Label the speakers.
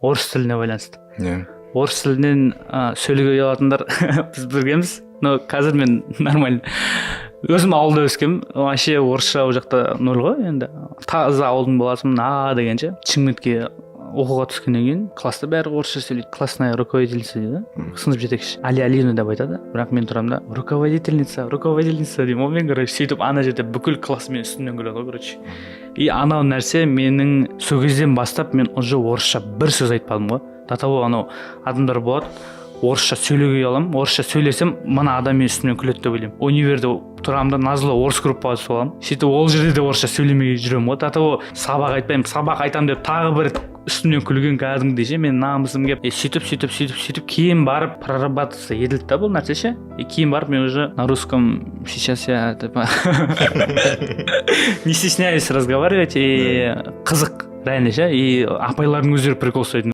Speaker 1: орыс тіліне байланысты.
Speaker 2: Иә.
Speaker 1: Орыс тілінен сөйлеуге ұялатындар біз біргеміз. Но қазір мен нормально. Өзім ауылда өскем, вообще орысша ол жақта нөл ғой енді. Таза ауылдың баласымын, дегенше. Шымкентке оқуға түскеннен кейін класста бәрі орысша сөйлейді. Классная руководительница дейді, сынып жетекші. Алина деп айтады. Бірақ мен тұрамын да руководительница деймін. Мен короче сөйтіп ана жерде бүкіл класс мен үстімнен күледі ғой, короче. И анау нәрсе менің сол кезден бастап мен уже орысша бір сөз айтпадым ғой. До того анау адамдар болады, орысша сөйлеуге ұяламын, орысша сөйлесем мына адам мен үстімнен күледі деп ойлаймын. Универде тұрамын да назлы орыс группаға түсіп аламын. Сөйтіп ол жерде де орысша сөйлемей жүремін ғой. До того сабақ айтпаймын, сабақ айтамын деп тағы бір үстімнен күлген кәдімгідей ше, мен намысым келіп сөйтіп кейін барып прорабатываться етілді да бұл нәрсе ше. Кейін барып мен уже на русском сейчас я не стесняюсь разговаривать, и қызық реально ше, и апайлардың өздері прикол ұстайтын.